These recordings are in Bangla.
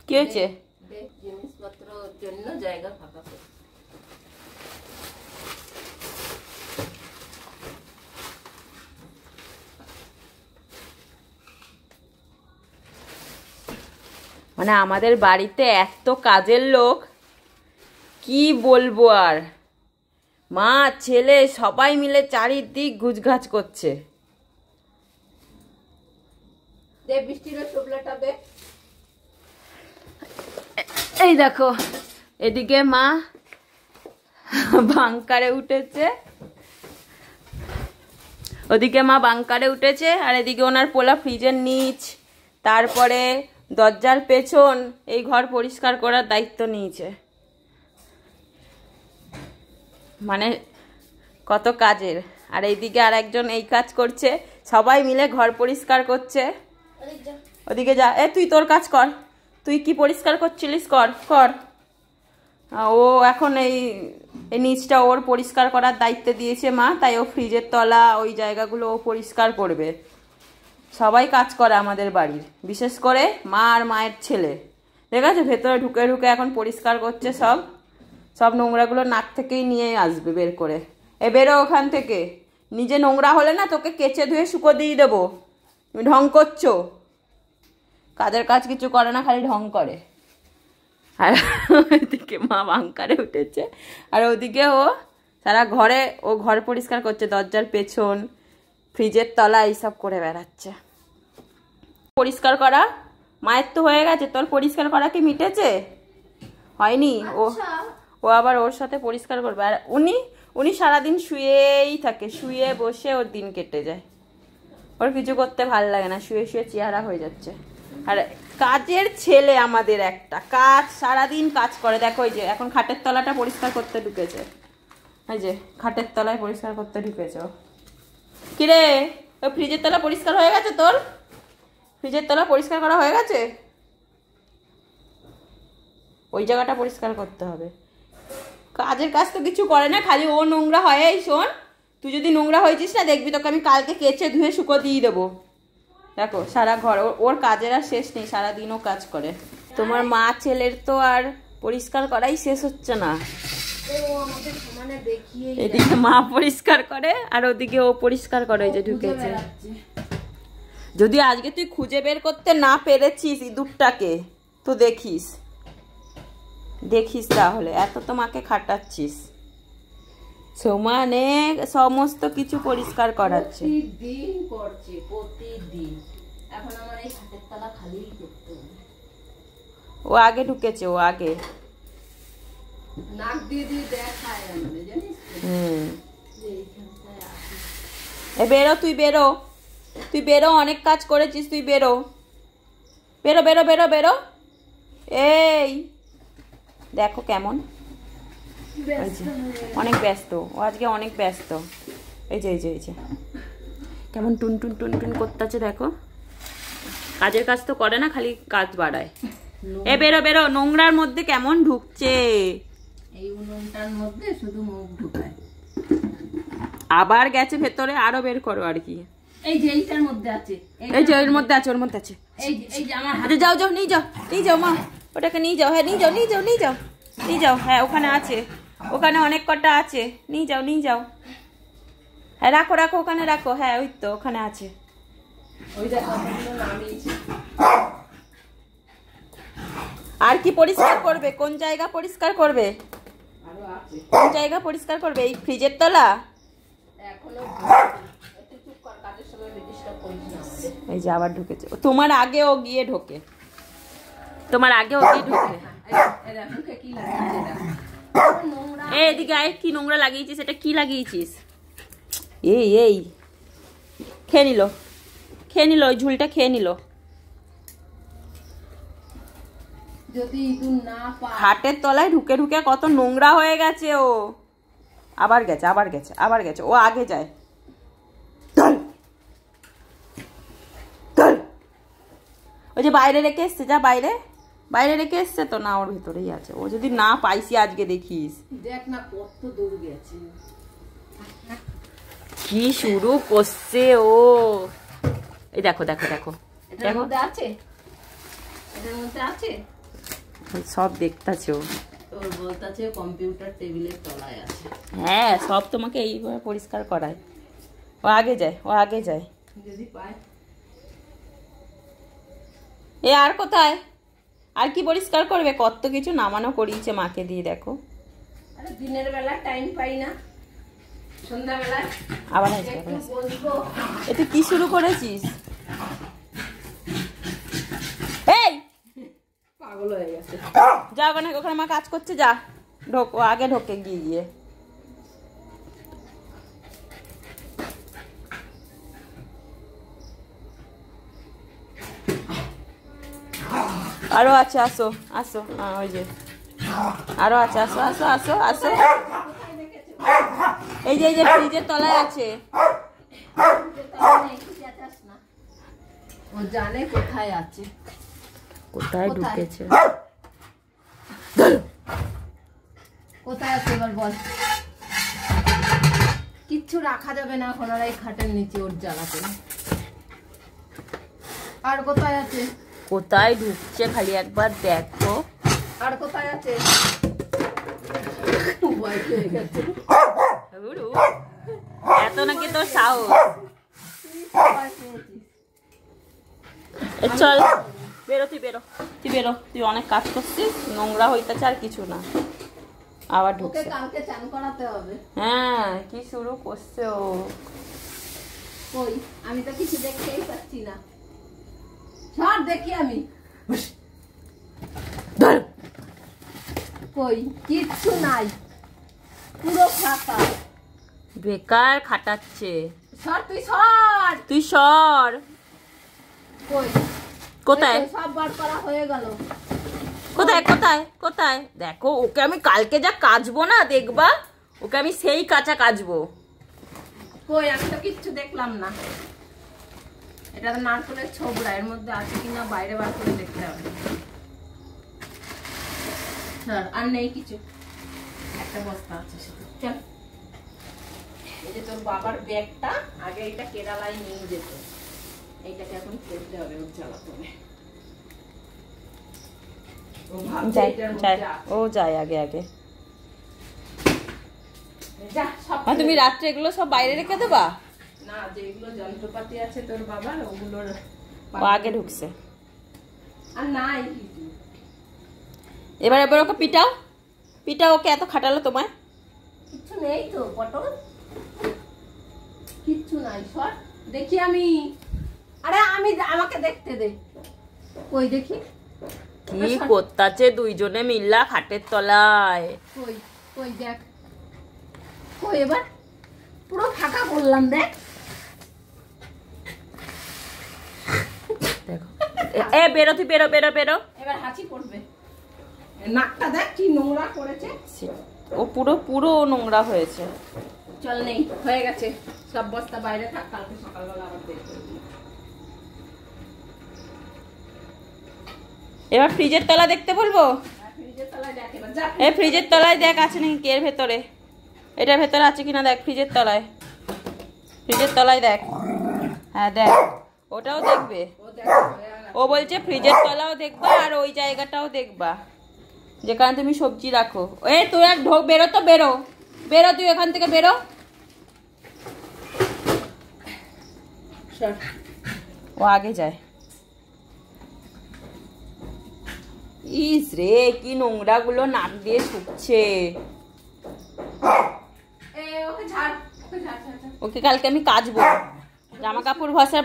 কি হয়েছে? জিনিসপত্রের জন্য জায়গা ফাঁকা করে মানে আমাদের বাড়িতে এত কাজের লোক, কি বলবো আর। মা ছেলে সবাই মিলে চারিদিক গুজগাছ করছে। দে বৃষ্টির টোপলাটা দে। এই দেখো, এদিকে মা বাংকারে উঠেছে, ওদিকে মা বাংকারে উঠেছে, আর এদিকে ওনার পোলা ফ্রিজের নিচ, তারপরে দরজার পেছন, এই ঘর পরিষ্কার করার দায়িত্ব নিয়েছে। মানে কত কাজের। আর এইদিকে আর একজন এই কাজ করছে, সবাই মিলে ঘর পরিষ্কার করছে। ওদিকে যা, তুই তোর কাজ কর, তুই কি পরিষ্কার করছিলিস কর কর। ও এখন এই নিচটা ওর পরিষ্কার করার দায়িত্ব দিয়েছে মা, তাই ও ফ্রিজের তলা ওই জায়গাগুলো ও পরিষ্কার করবে। সবাই কাজ করে আমাদের বাড়ির, বিশেষ করে মা আর মায়ের ছেলে। ঠিক আছে, ভেতরে ঢুকে ঢুকে এখন পরিষ্কার করছে সব সব নোংরাগুলো নাক থেকেই নিয়ে আসবে বের করে। বেরো ওখান থেকে, নিজে নোংরা হলে না তোকে কেচে ধুয়ে শুকো দিয়ে দেবো। তুমি ঢং করছো, কাজের কাজ কিছু করে না, খালি ঢং করে। আর ওইদিকে মা বাংকারে উঠেছে, আর ওদিকে ও সারা ঘরে ও ঘর পরিষ্কার করছে, দরজার পেছন, ফ্রিজের তলা এইসব করে বেড়াচ্ছে। পরিষ্কার করা মায়ের তো হয়ে গেছে, তোর পরিষ্কার করা কি মিটেছে? হয়নি। ও আবার ওর সাথে পরিষ্কার করবে। আর উনি সারাদিন শুয়েই থাকে, শুয়ে বসে ওর দিন কেটে যায়। ওর কিছু করতে ভাল লাগে না, শুয়ে শুয়ে চেহারা হয়ে যাচ্ছে। আর কাজের ছেলে আমাদের একটা, কাজ সারাদিন কাজ করে। দেখো ওই যে এখন খাটের তলাটা পরিষ্কার করতে ঢুকেছে, এই যে খাটের তলায় পরিষ্কার করতে ঢুকেছে। কিরে, ওই ফ্রিজের তলা পরিষ্কার হয়ে গেছে? তোর ফ্রিজের তলা পরিষ্কার করা হয়ে গেছে? ওই জায়গাটা পরিষ্কার করতে হবে। কাজের কাজ তো কিছু করে না, খালি ও নোংরা হয়। এই শোন, তুই যদি নোংরা হয়েছিস না, দেখবি তোকে আমি কালকে কেচে ধুয়ে শুকো দিয়ে দেবো। দেখো সারা ঘর ওর কাজের আর শেষ নেই, সারাদিনও কাজ করে। তোমার মা ছেলের তো আর পরিষ্কার করাই শেষ হচ্ছে না। এদিকে মা পরিষ্কার করে আর ওদিকে ও পরিষ্কার করে, যে ঢুকেছে। যদি আজকে তুই খুঁজে বের করতে না পেরেছিস ইঁদুরটাকে, তো দেখিস দেখিস তাহলে। এত তো মাকে খাটাচ্ছিস, সমানে সমস্ত কিছু পরিষ্কার করাচ্ছে। প্রতিদিন করছে, প্রতিদিন। এখন আমার এই হাতের তলা খালি করতে হবে। ও আগে ঢুকেছে, ও আগে নাক দিয়ে দিয়ে দেখায় আমাদের, জানিস তো? বেরো, তুই বেরো, তুই বেরো, অনেক কাজ করেছিস, তুই বেরো বেরো বেরো বেরো বেরো। এই দেখো কেমন অনেক ব্যস্ত ও আজকে, অনেক ব্যস্ত। এই যে এই যে এই যে কেমন টুন টুন টুন টুন করতেছে, দেখো কাজের কাজ তো করে না, খালি কাজ বাড়ায়। এ বেরো বেরো, নোংরার মধ্যে কেমন ঢুকছে। এই উনুনটার মধ্যে শুধু মুখ ঢুকায়। আবার গেছে ভেতরে, আরো বের করো আর কি। এই যে এইটার মধ্যে আছে, এই যে ওর মধ্যে আছে, ওর মধ্যে আছে। এই যে আমার আচ্ছা যাও যাও, নিয়ে যাও, নিয়ে যাও মা, ওটাকে নিয়ে যাও। হ্যাঁ নিয়ে যাও, নিয়ে যাও, নিয়ে যাও, নিয়ে যাও। হ্যাঁ ওখানে আছে, ওখানে অনেক কটা আছে, নিয়ে যাও, নিয়ে যাও। হ্যাঁ রাখো রাখো, ওখানে রাখো। হ্যাঁ ওই তো ওখানে আছে। ওই দেখো নামিয়েছি। আর কি পরিষ্কার করবে? কোন জায়গা পরিষ্কার করবে? আরো আছে। কোন জায়গা পরিষ্কার করবে? এই ফ্রিজের তলা? এখনো একটু চুপ কর, কাজের সময় ডিস্টার্ব করিস না আমাদের। এই যে আবার ঢুকেছে। তোমার আগে ও গিয়ে ঢোকে, তোমার আগে ও গিয়ে ঢোকে। এই মুখে কি লাগিয়েছে দেখো। নোংরা। এই এদিকে আয়, কি নোংরা লাগিয়েছিস? এটা কি লাগিয়েছিস? এই এই খেয়ে নিল, খেয়ে নিল, ওই ঝুলটা খেয়ে নিল। যদি ইঁদুর না পায়। খাটের তলায় ঢুকে ঢুকে কত নোংরা হয়ে গেছে ও। আবার গেছে, আবার গেছে, আবার গেছে। ও আগে যায়। ওই যে বাইরে রেখে এসছে, যা বাইরে, বাইরে রেখে এসছে তো। না, ওর ভিতরেই আছে। ও যদি না পাইছি আজকে দেখিস। দেখ না কত দূর গেছে। কি শুরু করছে ও। এই দেখো দেখো দেখো এটার মধ্যে আছে, এটার মধ্যে আছে। সব দেখতাছে ও। ওর বলতাছে কম্পিউটার টেবিলের তলায় আছে। হ্যাঁ সব তোমাকে এইভাবে পরিষ্কার করায়। ও আগে যায়, ও আগে যায়। যদি পায়। এ আর কোথায়? আর কি পরিষ্কার করবে? কত কিছু নামানো করিয়েছে মাকে দিয়ে, দেখো। আরে দিনের বেলা টাইম পাই না, সন্ধ্যাবেলায় আবার আসবে, একটু আবার আসবে। বসবো। এ তুই কি শুরু করেছিস? এই পাগল হয়ে গেছে। যা, ওখানে ওখানে মা কাজ করছে, যা ঢোক। ও আগে ঢোকে গিয়ে গিয়ে। আরো আছে, আসো আসো। হ্যাঁ ওই যে আরো আছে, আসো আসো আসো আসো। এই যে ফ্রিজের তলায় আছে। ও জানে কোথায় আছে। কোথায় ঢুকেছে? কোথায় আছে এবার বল। কিচ্ছু রাখা যাবে না এখন আর এই খাটের নিচে, ওর জ্বালাতে। আর কোথায় আছে? কোথায় ঢুকছে খালি একবার দেখো। আর কোথায় আছে? ভয় পেয়ে গেছে। এত নাকি তোর সাহস? ভয় পেয়েছিস। এ চল বেরো, তুই বেরো, তুই বেরো। তুই অনেক কাজ করছিস, নোংরা হইতেছে আর কিছু না। আবার ওকে ঢুকছে। কালকে চান করাতে হবে। হ্যাঁ কি শুরু করছে ও। কই আমি তো কিছু দেখতেই পাচ্ছি না। সব দেখি আমি। কই কিচ্ছু নাই, পুরো ফাঁকা। বেকার খাটাচ্ছে। সর তুই সর। তুই সর। কই কোথায়? এই তো সব বার করা হয়ে গেল। কোথায় কোথায় কোথায়? দেখো ওকে আমি কালকে যা কাচবো না, দেখবা ওকে আমি সেই কাঁচা কাচবো। কই আমি তো কিচ্ছু দেখলাম না। এটা তো নারকেলের ছোবড়া, এর মধ্যে আছে কিনা বাইরে বার করে দেখতে হবে। স্যার আর নেই কিছু, একটা বস্তা আছে শুধু। চল, এই যে তোর বাবার ব্যাগটা, আগে এটা কেরালায় নিয়ে যেত, এইটাকে এখন ফেলতে হবে, ওর জ্বালাতে হবে। ও ভাবছে যাই এটার যাই, মধ্যে আছে। ও যায় আগে আগে। যা সব আর তুমি রাত্রে এগুলো সব বাইরে রেখে দেবা? না, যেগুলো যন্ত্রপাতি আছে তোর বাবার ওগুলোর ও আগে ঢুকছে। আর নাই কিছু। এবার এবার ওকে পিটাও, পিটাও। ওকে এত খাটালো তোমায়? কিচ্ছু নেই তো পটল, কিচ্ছু নাই। সর দেখি আমি। আরে আমি, আমাকে দেখতে দে। কই দেখি কি করতাছে দুইজনে মিল্লা খাটের তলায়। কই কই দেখ। কই এবার পুরো ফাঁকা করলাম, দেখ। দেখো এ বেরো, তুই বেরো বেরো বেরো। এবার হাঁচি পড়বে। নাকটা দেখ কি নোংরা করেছে। ও পুরো পুরো নোংরা হয়েছে। চল নেই, হয়ে গেছে। সব বস্তা বাইরে থাক, কালকে সকালবেলা আবার দেখবো। এবার ফ্রিজের তলা দেখতে বলবো? ফ্রিজের তলায় দেখ এবার, যা। এই ফ্রিজের তলায় দেখ আছে নাকি, কি এর ভেতরে, এটার ভেতরে আছে কিনা দেখ, ফ্রিজের তলায়, ফ্রিজের তলায় দেখ। হ্যাঁ দেখ, ওটাও দেখবে। ও দেখো, ও বলছে ফ্রিজের তলাও দেখবা আর ওই জায়গাটাও দেখবা যেখানে তুমি সবজি রাখো। এ তুই আর বেরো তো, বেরো বেরো, তুই এখান থেকে বেরো। সর। ও আগে যায়। ইস রে, কি নোংরা গুলো নাক দিয়ে শুকছে। ওকে ঝাড়, ওকে ঝাড়, ঝাড়, ঝাড়। ওকে কালকে আমি কাচবো, জামা কাপড় ঘষার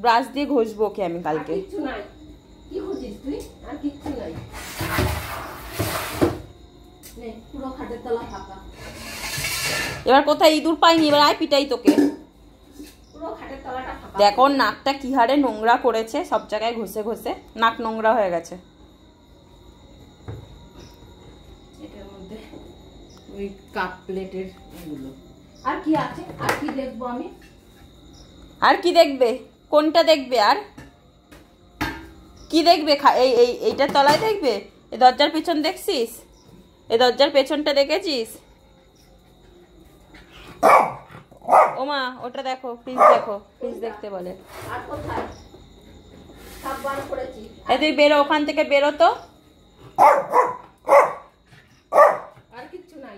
ব্রাশ দিয়ে ঘষবো ওকে আমি কালকে। আর কিচ্ছু নাই, কি খুঁজিস তুই? আর কিচ্ছু নাই, নে, পুরো খাটের তলা ফাঁকা। এবার কোথায় ইঁদুর পাইনি, এবার আয় পিটাই তোকে। পুরো খাটের তলাটা ফাঁকা। দেখো নাকটা কি হারে নোংরা করেছে, সব জায়গায় ঘষে ঘষে নাক নোংরা হয়ে গেছে। এটার মধ্যে ওই কাপ প্লেটের এগুলো। আর কি আছে? আর কি দেখবো আমি? আর কি দেখবে? কোনটা দেখবে? আর কি দেখবে? এইটার তলায় দেখবে? এই দরজার পেছন দেখছিস? এই দরজার পেছনটা দেখেছিস? ওমা ওটা দেখো, ফ্রিজ দেখো, ফ্রিজ দেখতে বলে। আর কোথায়? সব বার করেছি। এই তুই বেরো ওখান থেকে, বেরো তো। আর কিচ্ছু নাই,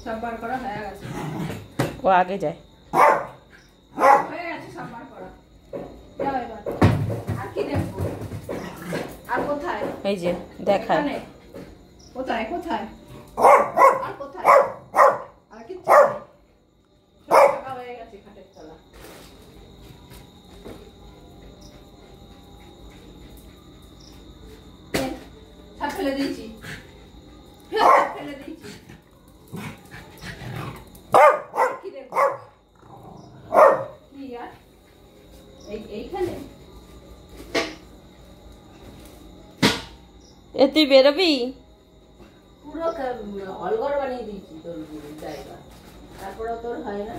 সব বার করা হয়ে গেছে। ও আগে যায়। হয়ে গেছে সব বার করা। যাও এবার। আর কি দেখবো? আর কোথায়? এই যে দেখায়। এখানে? কোথায় কোথায়? আর কোথায়? আর কিচ্ছু নাই, সব ফাঁকা হয়ে গেছে খাটের তলা। সব ফেলে দিয়েছি, সব ফেলে দিয়েছি। কি দেখবো? কি আর? এইখানে এ তুই বেরোবি? পুরো হলঘর বানিয়ে দিয়েছি তোর জায়গা, তারপরে তোর হয় না।